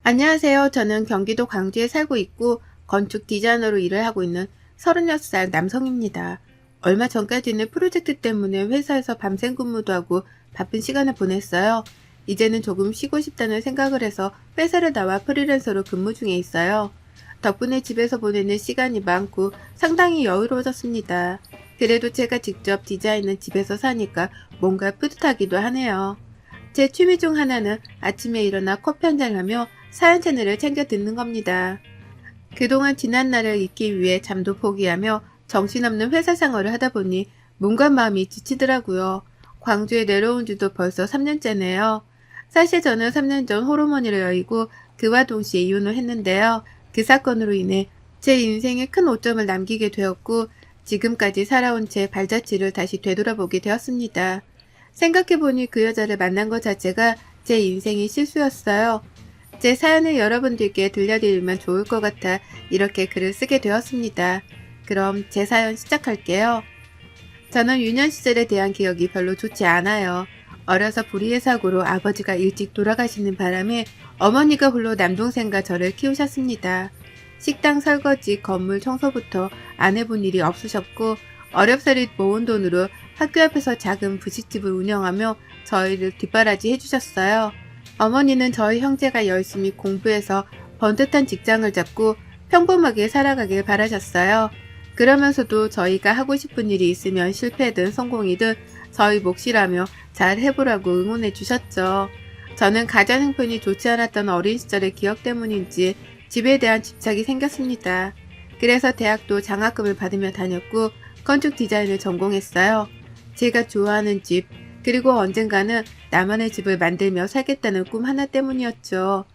안녕하세요. 저는 경기도 광주에 살고 있고 건축 디자이너로 일을 하고 있는 36살 남성입니다. 얼마 전까지는 프로젝트 때문에 회사에서 밤샘 근무도 하고 바쁜 시간을 보냈어요. 이제는 조금 쉬고 싶다는 생각을 해서 회사를 나와 프리랜서로 근무 중에 있어요. 덕분에 집에서 보내는 시간이 많고 상당히 여유로워졌습니다. 그래도 제가 직접 디자인은 집에서 사니까 뭔가 뿌듯하기도 하네요. 제 취미 중 하나는 아침에 일어나 커피 한잔 하며 사연 채널을 챙겨 듣는 겁니다. 그동안 지난 날을 잊기 위해 잠도 포기하며 정신없는 회사 생활을 하다 보니 몸과 마음이 지치더라고요. 광주에 내려온 지도 벌써 3년째네요. 사실 저는 3년 전 호르몬이를 여의고 그와 동시에 이혼을 했는데요. 그 사건으로 인해 제 인생에 큰 오점을 남기게 되었고 지금까지 살아온 제 발자취를 다시 되돌아보게 되었습니다. 생각해보니 그 여자를 만난 것 자체가 제 인생의 실수였어요. 제 사연을 여러분들께 들려드리면 좋을 것 같아 이렇게 글을 쓰게 되었습니다. 그럼 제 사연 시작할게요. 저는 유년 시절에 대한 기억이 별로 좋지 않아요. 어려서 불의의 사고로 아버지가 일찍 돌아가시는 바람에 어머니가 홀로 남동생과 저를 키우셨습니다. 식당 설거지, 건물 청소부터 안 해본 일이 없으셨고 어렵사리 모은 돈으로 학교 앞에서 작은 부식집을 운영하며 저희를 뒷바라지 해주셨어요. 어머니는 저희 형제가 열심히 공부해서 번듯한 직장을 잡고 평범하게 살아가길 바라셨어요. 그러면서도 저희가 하고 싶은 일이 있으면 실패든 성공이든 저희 몫이라며 잘 해보라고 응원해 주셨죠. 저는 가장 형편이 좋지 않았던 어린 시절의 기억 때문인지 집에 대한 집착이 생겼습니다. 그래서 대학도 장학금을 받으며 다녔고 건축 디자인을 전공했어요. 제가 좋아하는 집, 그리고 언젠가는 나만의 집을 만들며 살겠다는 꿈 하나 때문이었죠.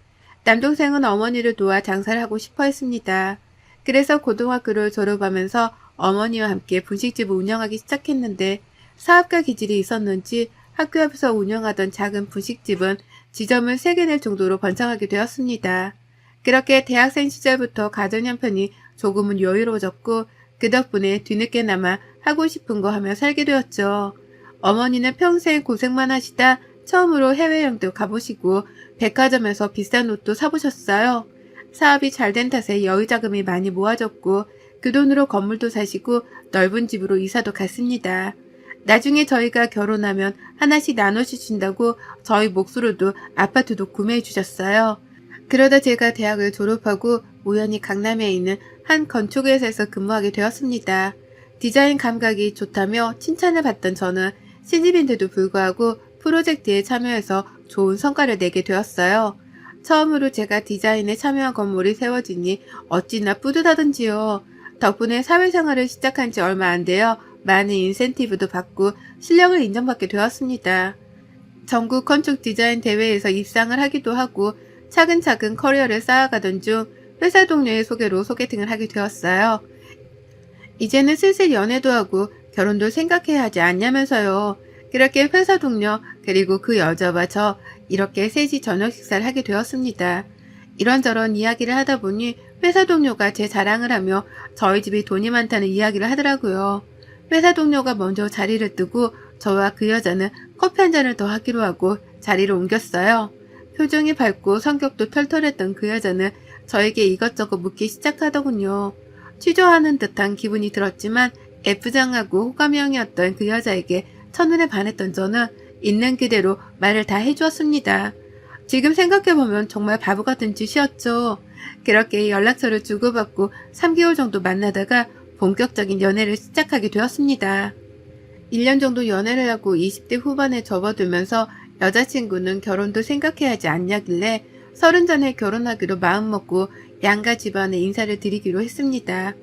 남동생은 어머니를 도와 장사를 하고 싶어 했습니다. 그래서 고등학교를 졸업하면서 어머니와 함께 분식집을 운영하기 시작했는데 사업가 기질이 있었는지 학교 앞에서 운영하던 작은 분식집은 지점을 3개 낼 정도로 번창하게 되었습니다. 그렇게 대학생 시절부터 가정 형편이 조금은 여유로워졌고 그 덕분에 뒤늦게나마 하고 싶은 거 하며 살게 되었죠. 어머니는 평생 고생만 하시다 처음으로 해외여행도 가보시고 백화점에서 비싼 옷도 사보셨어요. 사업이 잘 된 탓에 여유자금이 많이 모아졌고 그 돈으로 건물도 사시고 넓은 집으로 이사도 갔습니다. 나중에 저희가 결혼하면 하나씩 나눠주신다고 저희 몫으로도 아파트도 구매해 주셨어요. 그러다 제가 대학을 졸업하고 우연히 강남에 있는 한 건축회사에서 근무하게 되었습니다. 디자인 감각이 좋다며 칭찬을 받던 저는 신입인데도 불구하고 프로젝트에 참여해서 좋은 성과를 내게 되었어요. 처음으로 제가 디자인에 참여한 건물이 세워지니 어찌나 뿌듯하던지요. 덕분에 사회생활을 시작한 지 얼마 안 되어 많은 인센티브도 받고 실력을 인정받게 되었습니다. 전국 건축 디자인 대회에서 입상을 하기도 하고 차근차근 커리어를 쌓아가던 중 회사 동료의 소개로 소개팅을 하게 되었어요. 이제는 슬슬 연애도 하고 결혼도 생각해야 하지 않냐면서요. 그렇게 회사 동료 그리고 그 여자와 저 이렇게 셋이 저녁 식사를 하게 되었습니다. 이런저런 이야기를 하다 보니 회사 동료가 제 자랑을 하며 저희 집이 돈이 많다는 이야기를 하더라고요. 회사 동료가 먼저 자리를 뜨고 저와 그 여자는 커피 한 잔을 더 하기로 하고 자리를 옮겼어요. 표정이 밝고 성격도 털털했던 그 여자는 저에게 이것저것 묻기 시작하더군요. 취조하는 듯한 기분이 들었지만 애프장하고 호감형이었던 그 여자에게 첫눈에 반했던 저는 있는 그대로 말을 다 해주었습니다. 지금 생각해보면 정말 바보 같은 짓이었죠. 그렇게 연락처를 주고받고 3개월 정도 만나다가 본격적인 연애를 시작하게 되었습니다. 1년 정도 연애를 하고 20대 후반에 접어들면서 여자친구는 결혼도 생각해야 하지 않냐길래 30 전에 결혼하기로 마음먹고 양가 집안에 인사를 드리기로 했습니다.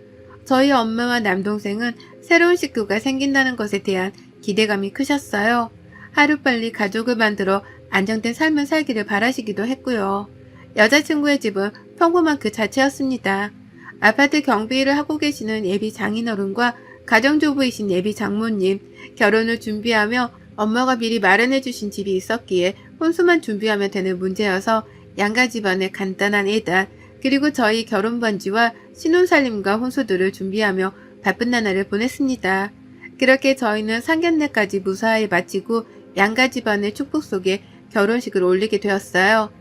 저희 엄마와 남동생은 새로운 식구가 생긴다는 것에 대한 기대감이 크셨어요. 하루빨리 가족을 만들어 안정된 삶을 살기를 바라시기도 했고요. 여자친구의 집은 평범한 그 자체였습니다. 아파트 경비 일을 하고 계시는 예비 장인어른과 가정주부이신 예비 장모님, 결혼을 준비하며 엄마가 미리 마련해 주신 집이 있었기에 혼수만 준비하면 되는 문제여서 양가 집안의 간단한 예단, 그리고 저희 결혼 반지와 신혼살림과 혼수들을 준비하며 바쁜 나날을 보냈습니다. 그렇게 저희는 상견례까지 무사히 마치고 양가 집안의 축복 속에 결혼식을 올리게 되었어요.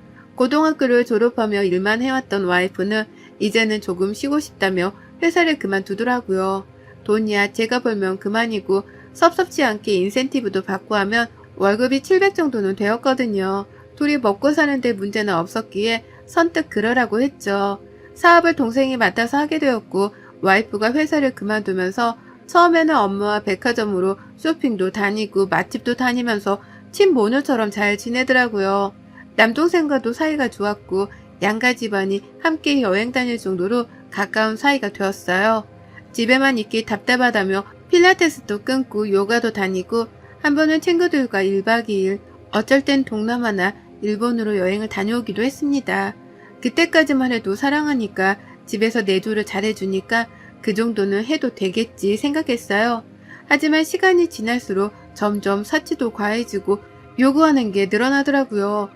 고등학교를 졸업하며 일만 해왔던 와이프는 이제는 조금 쉬고 싶다며 회사를 그만두더라고요. 돈이야 제가 벌면 그만이고 섭섭지 않게 인센티브도 받고 하면 월급이 700 정도는 되었거든요. 둘이 먹고 사는데 문제는 없었기에 선뜻 그러라고 했죠. 사업을 동생이 맡아서 하게 되었고 와이프가 회사를 그만두면서 처음에는 엄마와 백화점으로 쇼핑도 다니고 맛집도 다니면서 친모녀처럼 잘 지내더라고요. 남동생과도 사이가 좋았고 양가 집안이 함께 여행 다닐 정도로 가까운 사이가 되었어요. 집에만 있기 답답하다며 필라테스도 끊고 요가도 다니고 한 번은 친구들과 1박 2일 어쩔 땐 동남아나 일본으로 여행을 다녀오기도 했습니다. 그때까지만 해도 사랑하니까 집에서 내조를 잘해주니까 그 정도는 해도 되겠지 생각했어요. 하지만 시간이 지날수록 점점 사치도 과해지고 요구하는 게 늘어나더라고요.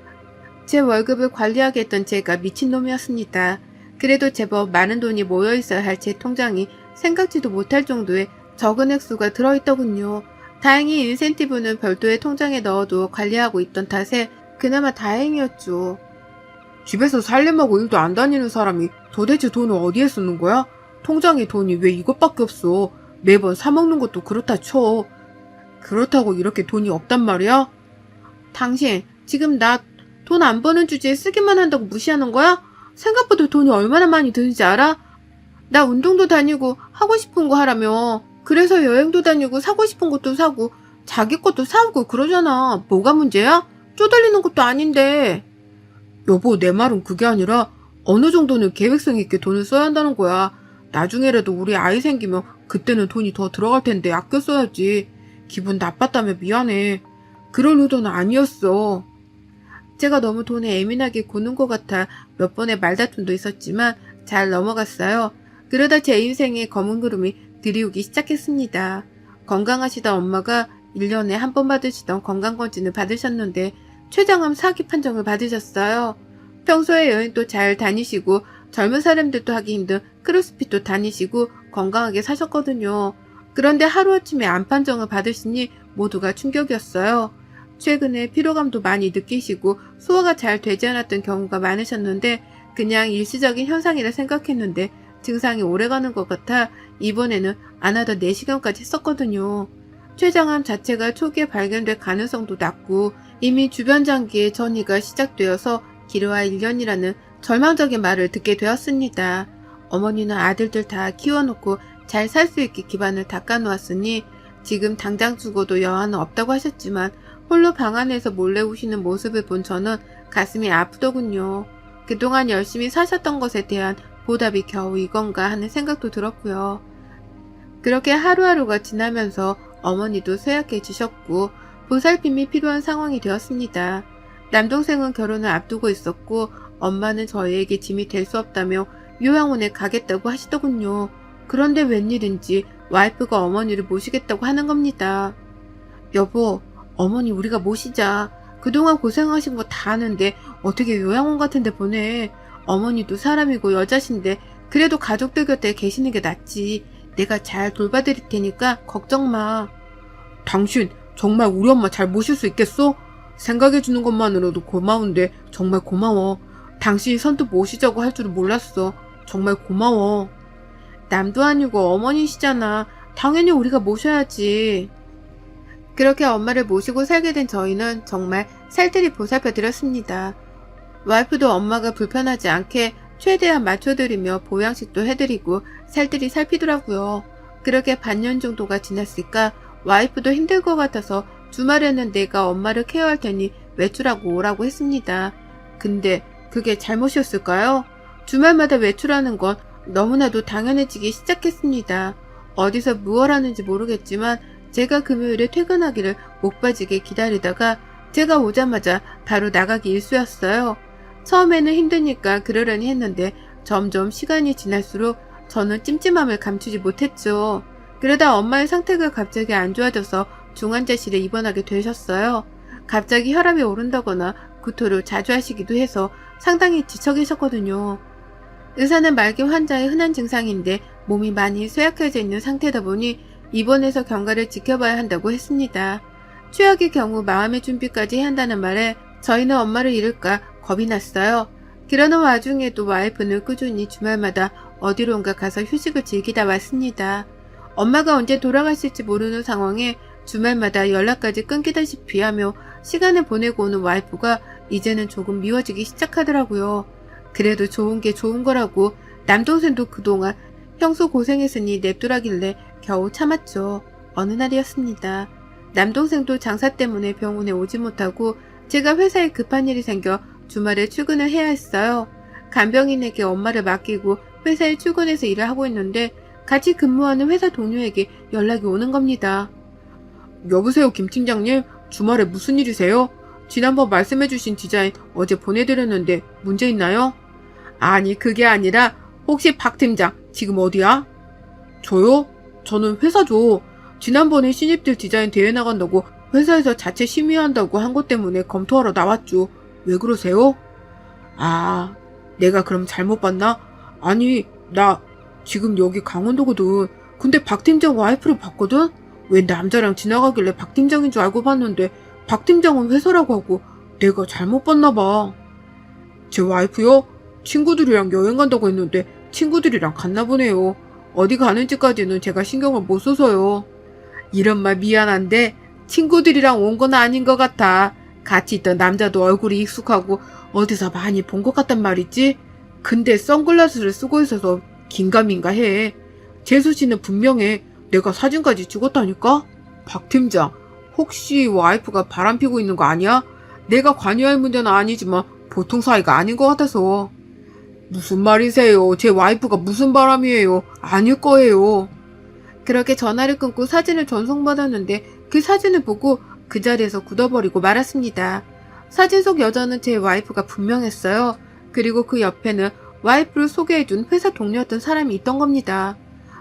제 월급을 관리하게 했던 제가 미친놈이었습니다. 그래도 제법 많은 돈이 모여있어야 할 제 통장이 생각지도 못할 정도의 적은 액수가 들어있더군요. 다행히 인센티브는 별도의 통장에 넣어도 관리하고 있던 탓에 그나마 다행이었죠. 집에서 살림하고 일도 안 다니는 사람이 도대체 돈을 어디에 쓰는 거야? 통장에 돈이 왜 이것밖에 없어? 매번 사먹는 것도 그렇다 쳐. 그렇다고 이렇게 돈이 없단 말이야? 당신 지금 나 돈 안 버는 주제에 쓰기만 한다고 무시하는 거야? 생각보다 돈이 얼마나 많이 드는지 알아? 나 운동도 다니고 하고 싶은 거 하라며. 그래서 여행도 다니고 사고 싶은 것도 사고 자기 것도 사오고 그러잖아. 뭐가 문제야? 쪼들리는 것도 아닌데. 여보, 내 말은 그게 아니라 어느 정도는 계획성 있게 돈을 써야 한다는 거야. 나중에라도 우리 아이 생기면 그때는 돈이 더 들어갈 텐데 아껴 써야지. 기분 나빴다며 미안해. 그럴 의도는 아니었어. 제가 너무 돈에 예민하게 구는 것 같아 몇 번의 말다툼도 있었지만 잘 넘어갔어요. 그러다 제 인생에 검은 구름이 들이오기 시작했습니다. 건강하시던 엄마가 1년에 한 번 받으시던 건강검진을 받으셨는데 췌장암 사기 판정을 받으셨어요. 평소에 여행도 잘 다니시고 젊은 사람들도 하기 힘든 크로스핏도 다니시고 건강하게 사셨거든요. 그런데 하루아침에 암 판정을 받으시니 모두가 충격이었어요. 최근에 피로감도 많이 느끼시고 소화가 잘 되지 않았던 경우가 많으셨는데 그냥 일시적인 현상이라 생각했는데 증상이 오래가는 것 같아 이번에는 안 하던 4시간까지 했었거든요. 췌장암 자체가 초기에 발견될 가능성도 낮고 이미 주변 장기에 전이가 시작되어서 기르와 1년이라는 절망적인 말을 듣게 되었습니다. 어머니는 아들들 다 키워놓고 잘 살 수 있게 기반을 닦아놓았으니 지금 당장 죽어도 여한은 없다고 하셨지만 홀로 방 안에서 몰래 우시는 모습을 본 저는 가슴이 아프더군요. 그동안 열심히 사셨던 것에 대한 보답이 겨우 이건가 하는 생각도 들었고요. 그렇게 하루하루가 지나면서 어머니도 쇠약해지셨고 보살핌이 필요한 상황이 되었습니다. 남동생은 결혼을 앞두고 있었고 엄마는 저희에게 짐이 될 수 없다며 요양원에 가겠다고 하시더군요. 그런데 웬일인지 와이프가 어머니를 모시겠다고 하는 겁니다. 여보, 어머니 우리가 모시자. 그동안 고생하신 거 다 아는데 어떻게 요양원 같은 데 보내. 어머니도 사람이고 여자신데 그래도 가족들 곁에 계시는 게 낫지. 내가 잘 돌봐드릴 테니까 걱정 마. 당신 정말 우리 엄마 잘 모실 수 있겠어? 생각해주는 것만으로도 고마운데 정말 고마워. 당신이 선뜻 모시자고 할 줄은 몰랐어. 정말 고마워. 남도 아니고 어머니시잖아. 당연히 우리가 모셔야지. 그렇게 엄마를 모시고 살게 된 저희는 정말 살뜰히 보살펴드렸습니다. 와이프도 엄마가 불편하지 않게 최대한 맞춰드리며 보양식도 해드리고 살뜰히 살피더라고요. 그렇게 반년 정도가 지났을까 와이프도 힘들 것 같아서 주말에는 내가 엄마를 케어할 테니 외출하고 오라고 했습니다. 근데 그게 잘못이었을까요? 주말마다 외출하는 건 너무나도 당연해지기 시작했습니다. 어디서 무얼 하는지 모르겠지만 제가 금요일에 퇴근하기를 목 빠지게 기다리다가 제가 오자마자 바로 나가기 일쑤였어요. 처음에는 힘드니까 그러려니 했는데 점점 시간이 지날수록 저는 찜찜함을 감추지 못했죠. 그러다 엄마의 상태가 갑자기 안 좋아져서 중환자실에 입원하게 되셨어요. 갑자기 혈압이 오른다거나 구토를 자주 하시기도 해서 상당히 지쳐 계셨거든요. 의사는 말기 환자의 흔한 증상인데 몸이 많이 쇠약해져 있는 상태다 보니 입원해서 경과를 지켜봐야 한다고 했습니다. 최악의 경우 마음의 준비까지 해야 한다는 말에 저희는 엄마를 잃을까 겁이 났어요. 그러는 와중에도 와이프는 꾸준히 주말마다 어디론가 가서 휴식을 즐기다 왔습니다. 엄마가 언제 돌아가실지 모르는 상황에 주말마다 연락까지 끊기다시피 하며 시간을 보내고 오는 와이프가 이제는 조금 미워지기 시작하더라고요. 그래도 좋은 게 좋은 거라고 남동생도 그동안 형수 고생했으니 냅두라길래 겨우 참았죠. 어느 날이었습니다. 남동생도 장사 때문에 병원에 오지 못하고 제가 회사에 급한 일이 생겨 주말에 출근을 해야 했어요. 간병인에게 엄마를 맡기고 회사에 출근해서 일을 하고 있는데 같이 근무하는 회사 동료에게 연락이 오는 겁니다. 여보세요, 김 팀장님? 주말에 무슨 일이세요? 지난번 말씀해주신 디자인 어제 보내드렸는데 문제 있나요? 아니, 그게 아니라 혹시 박 팀장 지금 어디야? 저요? 저는 회사죠. 지난번에 신입들 디자인 대회 나간다고 회사에서 자체 심의한다고 한 것 때문에 검토하러 나왔죠. 왜 그러세요? 아, 내가 그럼 잘못 봤나? 아니, 나 지금 여기 강원도거든. 근데 박 팀장 와이프를 봤거든? 왜 남자랑 지나가길래 박 팀장인 줄 알고 봤는데 박 팀장은 회사라고 하고 내가 잘못 봤나 봐. 제 와이프요? 친구들이랑 여행 간다고 했는데 친구들이랑 갔나 보네요. 어디 가는지까지는 제가 신경을 못 써서요. 이런 말 미안한데 친구들이랑 온 건 아닌 것 같아. 같이 있던 남자도 얼굴이 익숙하고 어디서 많이 본 것 같단 말이지. 근데 선글라스를 쓰고 있어서 긴가민가 해. 재수 씨는 분명해. 내가 사진까지 찍었다니까? 박 팀장, 혹시 와이프가 바람 피고 있는 거 아니야? 내가 관여할 문제는 아니지만 보통 사이가 아닌 것 같아서. 무슨 말이세요? 제 와이프가 무슨 바람이에요? 아닐 거예요. 그렇게 전화를 끊고 사진을 전송받았는데 그 사진을 보고 그 자리에서 굳어버리고 말았습니다. 사진 속 여자는 제 와이프가 분명했어요. 그리고 그 옆에는 와이프를 소개해준 회사 동료였던 사람이 있던 겁니다.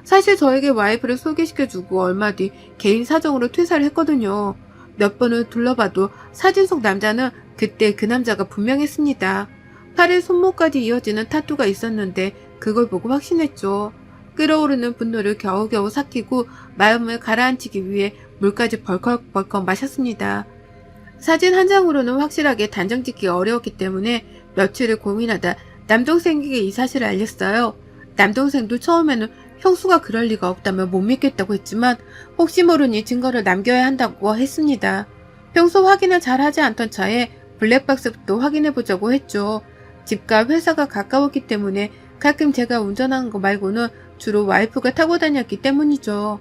사실 저에게 와이프를 소개시켜주고 얼마 뒤 개인 사정으로 퇴사를 했거든요. 몇 번을 둘러봐도 사진 속 남자는 그때 그 남자가 분명했습니다. 팔에 손목까지 이어지는 타투가 있었는데 그걸 보고 확신했죠. 끓어오르는 분노를 겨우겨우 삭히고 마음을 가라앉히기 위해 물까지 벌컥벌컥 마셨습니다. 사진 한 장으로는 확실하게 단정짓기 어려웠기 때문에 며칠을 고민하다 남동생에게 이 사실을 알렸어요. 남동생도 처음에는 형수가 그럴 리가 없다며 못 믿겠다고 했지만 혹시 모르니 증거를 남겨야 한다고 했습니다. 평소 확인을 잘 하지 않던 차에 블랙박스부터 확인해보자고 했죠. 집과 회사가 가까웠기 때문에 가끔 제가 운전하는 거 말고는 주로 와이프가 타고 다녔기 때문이죠.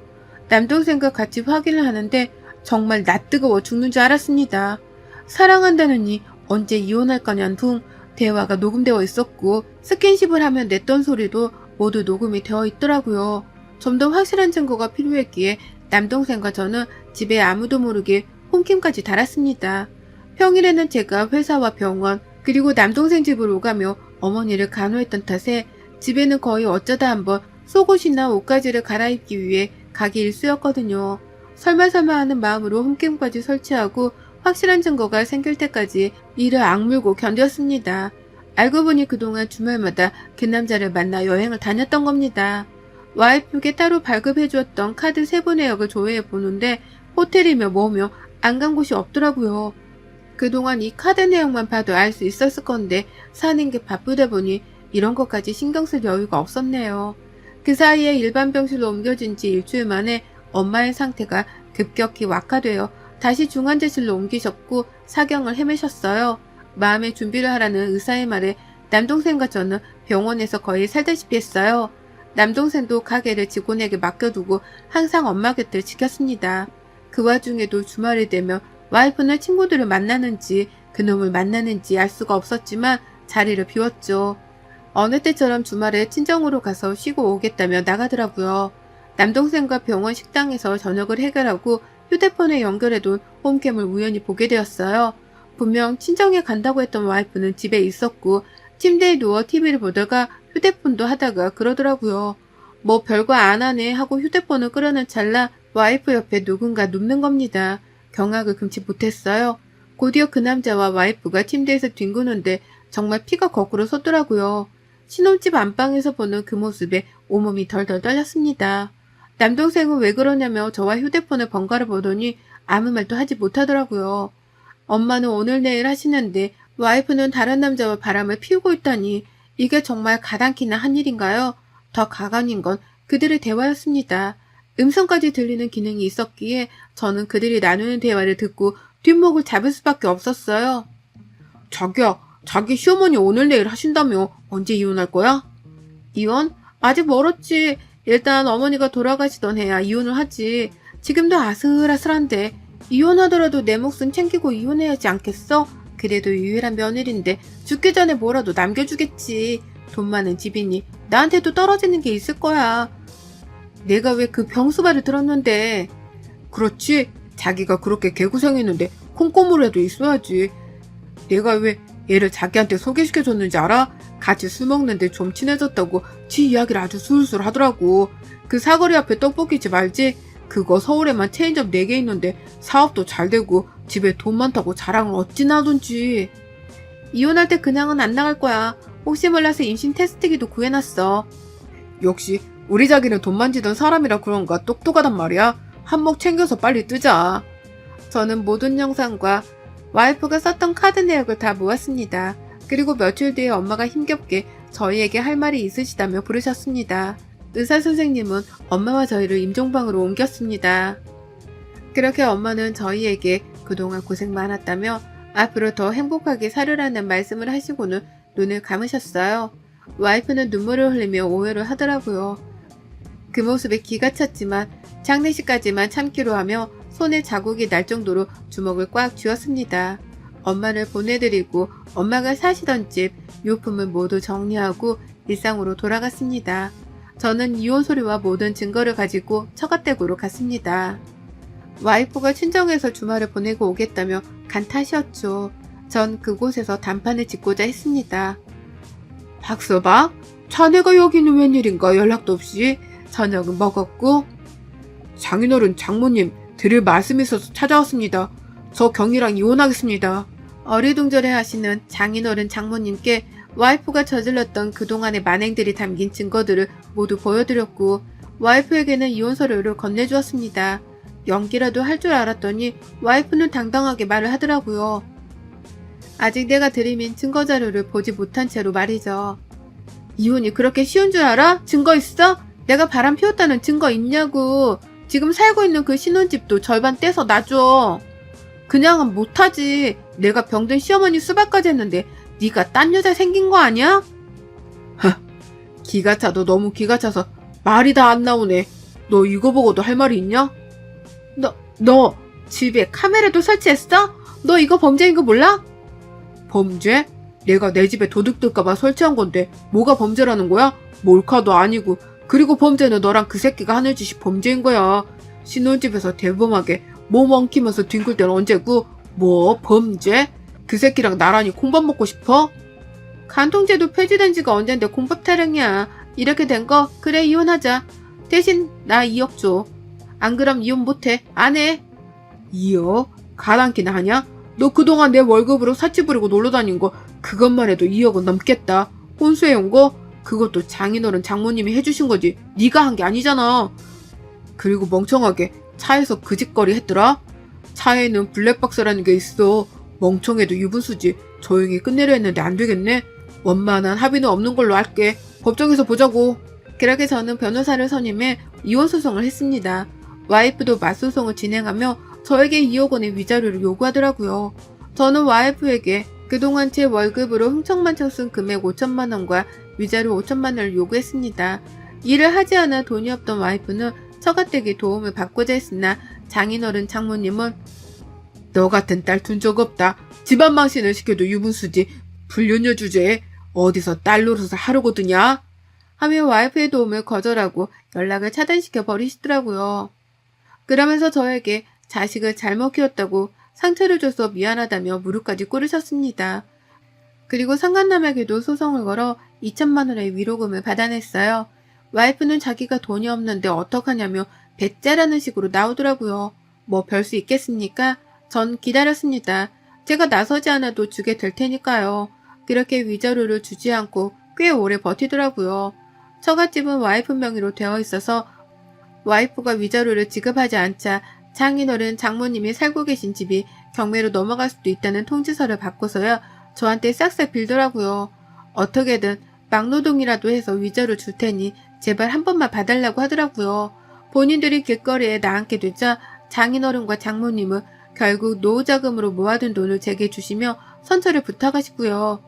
남동생과 같이 확인을 하는데 정말 낯뜨거워 죽는 줄 알았습니다. 사랑한다느니 언제 이혼할 거냐는 둥 대화가 녹음되어 있었고 스킨십을 하면 냈던 소리도 모두 녹음이 되어 있더라고요. 좀 더 확실한 증거가 필요했기에 남동생과 저는 집에 아무도 모르게 홈캠까지 달았습니다. 평일에는 제가 회사와 병원 그리고 남동생 집으로 오가며 어머니를 간호했던 탓에 집에는 거의 어쩌다 한번 속옷이나 옷가지를 갈아입기 위해 가기 일쑤였거든요. 설마설마 하는 마음으로 홈캠까지 설치하고 확실한 증거가 생길 때까지 이를 악물고 견뎠습니다. 알고 보니 그동안 주말마다 그 남자를 만나 여행을 다녔던 겁니다. 와이프에게 따로 발급해주었던 카드 3번 내역을 조회해보는데 호텔이며 뭐며 안 간 곳이 없더라고요. 그동안 이 카드 내용만 봐도 알 수 있었을 건데 사는 게 바쁘다 보니 이런 것까지 신경 쓸 여유가 없었네요. 그 사이에 일반 병실로 옮겨진 지 일주일 만에 엄마의 상태가 급격히 악화되어 다시 중환자실로 옮기셨고 사경을 헤매셨어요. 마음의 준비를 하라는 의사의 말에 남동생과 저는 병원에서 거의 살다시피 했어요. 남동생도 가게를 직원에게 맡겨두고 항상 엄마 곁을 지켰습니다. 그 와중에도 주말이 되면 와이프는 친구들을 만나는지 그놈을 만나는지 알 수가 없었지만 자리를 비웠죠. 어느 때처럼 주말에 친정으로 가서 쉬고 오겠다며 나가더라고요. 남동생과 병원 식당에서 저녁을 해결하고 휴대폰에 연결해둔 홈캠을 우연히 보게 되었어요. 분명 친정에 간다고 했던 와이프는 집에 있었고 침대에 누워 TV를 보다가 휴대폰도 하다가 그러더라고요. 뭐 별거 안 하네 하고 휴대폰을 끄려는 찰나 와이프 옆에 누군가 눕는 겁니다. 경악을 금치 못했어요. 곧이어 그 남자와 와이프가 침대에서 뒹구는데 정말 피가 거꾸로 솟더라고요. 신혼집 안방에서 보는 그 모습에 온몸이 덜덜 떨렸습니다. 남동생은 왜 그러냐며 저와 휴대폰을 번갈아 보더니 아무 말도 하지 못하더라고요. 엄마는 오늘 내일 하시는데 와이프는 다른 남자와 바람을 피우고 있다니 이게 정말 가당키나 한 일인가요? 더 가관인 건 그들의 대화였습니다. 음성까지 들리는 기능이 있었기에 저는 그들이 나누는 대화를 듣고 뒷목을 잡을 수밖에 없었어요. 자기야, 자기 시어머니 오늘 내일 하신다며 언제 이혼할 거야? 이혼? 아직 멀었지. 일단 어머니가 돌아가시던 해야 이혼을 하지. 지금도 아슬아슬한데 이혼하더라도 내 목숨 챙기고 이혼해야지 않겠어? 그래도 유일한 며느리인데 죽기 전에 뭐라도 남겨주겠지. 돈 많은 집이니 나한테도 떨어지는 게 있을 거야. 내가 왜 그 병수발을 들었는데. 그렇지. 자기가 그렇게 개고생했는데 콩고물이라도 있어야지. 내가 왜 얘를 자기한테 소개시켜줬는지 알아? 같이 술 먹는데 좀 친해졌다고 지 이야기를 아주 술술 하더라고. 그 사거리 앞에 떡볶이집 알지? 그거 서울에만 체인점 4개 있는데 사업도 잘 되고 집에 돈 많다고 자랑을 어찌나 하던지. 이혼할 때 그냥은 안 나갈 거야. 혹시 몰라서 임신 테스트기도 구해놨어. 역시 우리 자기는 돈 만지던 사람이라 그런가 똑똑하단 말이야. 한몫 챙겨서 빨리 뜨자. 저는 모든 영상과 와이프가 썼던 카드 내역을 다 모았습니다. 그리고 며칠 뒤에 엄마가 힘겹게 저희에게 할 말이 있으시다며 부르셨습니다. 의사선생님은 엄마와 저희를 임종방으로 옮겼습니다. 그렇게 엄마는 저희에게 그동안 고생 많았다며 앞으로 더 행복하게 살으라는 말씀을 하시고는 눈을 감으셨어요. 와이프는 눈물을 흘리며 오해를 하더라고요. 그 모습에 기가 찼지만 장례식까지만 참기로 하며 손에 자국이 날 정도로 주먹을 꽉 쥐었습니다. 엄마를 보내드리고 엄마가 사시던 집 유품을 모두 정리하고 일상으로 돌아갔습니다. 저는 이혼 소리와 모든 증거를 가지고 처갓댁으로 갔습니다. 와이프가 친정에서 주말을 보내고 오겠다며 간 탓이었죠. 전 그곳에서 단판을 짓고자 했습니다. 박서방? 자네가 여기는 웬일인가 연락도 없이. 저녁은 먹었고. 장인어른 장모님 드릴 말씀이 있어서 찾아왔습니다. 저 경이랑 이혼하겠습니다. 어리둥절해 하시는 장인어른 장모님께 와이프가 저질렀던 그동안의 만행들이 담긴 증거들을 모두 보여드렸고 와이프에게는 이혼 서류를 건네주었습니다. 연기라도 할 줄 알았더니 와이프는 당당하게 말을 하더라고요. 아직 내가 들이민 증거자료를 보지 못한 채로 말이죠. 이혼이 그렇게 쉬운 줄 알아? 증거 있어? 내가 바람 피웠다는 증거 있냐고. 지금 살고 있는 그 신혼집도 절반 떼서 놔줘. 그냥은 못하지. 내가 병든 시어머니 수발까지 했는데 네가 딴 여자 생긴 거 아니야? 기가 차도 너무 기가 차서 말이 다 안 나오네. 너 이거 보고도 할 말이 있냐? 너 집에 카메라도 설치했어? 너 이거 범죄인 거 몰라? 범죄? 내가 내 집에 도둑 들까봐 설치한 건데 뭐가 범죄라는 거야? 몰카도 아니고. 그리고 범죄는 너랑 그 새끼가 하는 짓이 범죄인 거야. 신혼집에서 대범하게 몸 엉키면서 뒹굴 때는 언제고? 뭐 범죄? 그 새끼랑 나란히 콩밥 먹고 싶어? 간통죄도 폐지된 지가 언젠데 콩밥 타령이야. 이렇게 된 거 그래 이혼하자. 대신 나 2억 줘. 안 그럼 이혼 못해. 안 해. 2억? 가당키나 하냐? 너 그동안 내 월급으로 사치 부리고 놀러다닌 거 그것만 해도 2억은 넘겠다. 혼수해온 거? 그것도 장인어른 장모님이 해주신 거지 네가 한 게 아니잖아. 그리고 멍청하게 차에서 그 짓거리 했더라? 차에는 블랙박스라는 게 있어. 멍청해도 유분수지. 조용히 끝내려 했는데 안 되겠네. 원만한 합의는 없는 걸로 할게. 법정에서 보자고. 그렇게 저는 변호사를 선임해 이혼 소송을 했습니다. 와이프도 맞소송을 진행하며 저에게 2억 원의 위자료를 요구하더라고요. 저는 와이프에게 그동안 제 월급으로 흥청망청 쓴 금액 5천만 원과 위자료 5천만 원을 요구했습니다. 일을 하지 않아 돈이 없던 와이프는 처가댁의 도움을 받고자 했으나 장인어른 장모님은 너 같은 딸 둔 적 없다. 집안 망신을 시켜도 유분수지. 불륜녀 주제에 어디서 딸 노릇을 하려거드냐? 하며 와이프의 도움을 거절하고 연락을 차단시켜 버리시더라고요. 그러면서 저에게 자식을 잘못 키웠다고 상처를 줘서 미안하다며 무릎까지 꿇으셨습니다. 그리고 상간남에게도 소송을 걸어 2천만 원의 위로금을 받아냈어요. 와이프는 자기가 돈이 없는데 어떡하냐며 배째라는 식으로 나오더라고요. 뭐 별 수 있겠습니까? 전 기다렸습니다. 제가 나서지 않아도 주게 될 테니까요. 그렇게 위자료를 주지 않고 꽤 오래 버티더라고요. 처갓집은 와이프 명의로 되어 있어서 와이프가 위자료를 지급하지 않자 장인어른 장모님이 살고 계신 집이 경매로 넘어갈 수도 있다는 통지서를 받고서야 저한테 싹싹 빌더라고요. 어떻게든 막노동이라도 해서 위자료 줄 테니 제발 한 번만 봐달라고 하더라고요. 본인들이 길거리에 나앉게 되자 장인어른과 장모님은 결국 노후자금으로 모아둔 돈을 제게 주시며 선처를 부탁하시고요.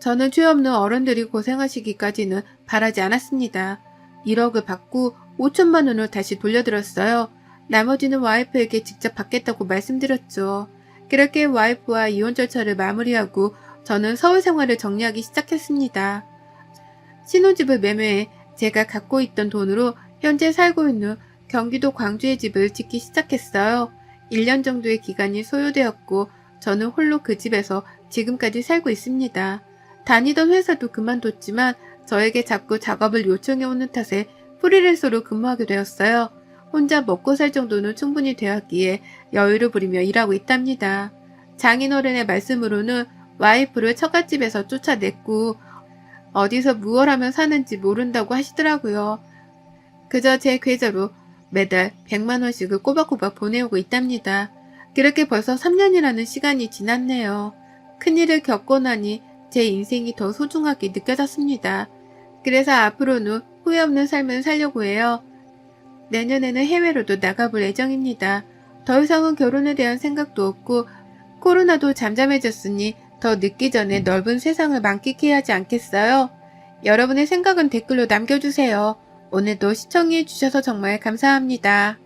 저는 죄 없는 어른들이 고생하시기까지는 바라지 않았습니다. 1억을 받고 5천만 원을 다시 돌려드렸어요. 나머지는 와이프에게 직접 받겠다고 말씀드렸죠. 그렇게 와이프와 이혼 절차를 마무리하고 저는 서울 생활을 정리하기 시작했습니다. 신혼집을 매매해 제가 갖고 있던 돈으로 현재 살고 있는 경기도 광주의 집을 짓기 시작했어요. 1년 정도의 기간이 소요되었고 저는 홀로 그 집에서 지금까지 살고 있습니다. 다니던 회사도 그만뒀지만 저에게 자꾸 작업을 요청해오는 탓에 프리랜서로 근무하게 되었어요. 혼자 먹고 살 정도는 충분히 되었기에 여유를 부리며 일하고 있답니다. 장인어른의 말씀으로는 와이프를 처갓집에서 쫓아냈고 어디서 무얼 하면 사는지 모른다고 하시더라고요. 그저 제 계좌로 매달 100만 원씩을 꼬박꼬박 보내오고 있답니다. 그렇게 벌써 3년이라는 시간이 지났네요. 큰일을 겪고 나니 제 인생이 더 소중하게 느껴졌습니다. 그래서 앞으로는 후회 없는 삶을 살려고 해요. 내년에는 해외로도 나가볼 예정입니다. 더 이상은 결혼에 대한 생각도 없고 코로나도 잠잠해졌으니 더 늦기 전에 넓은 세상을 만끽해야 하지 않겠어요? 여러분의 생각은 댓글로 남겨주세요. 오늘도 시청해주셔서 정말 감사합니다.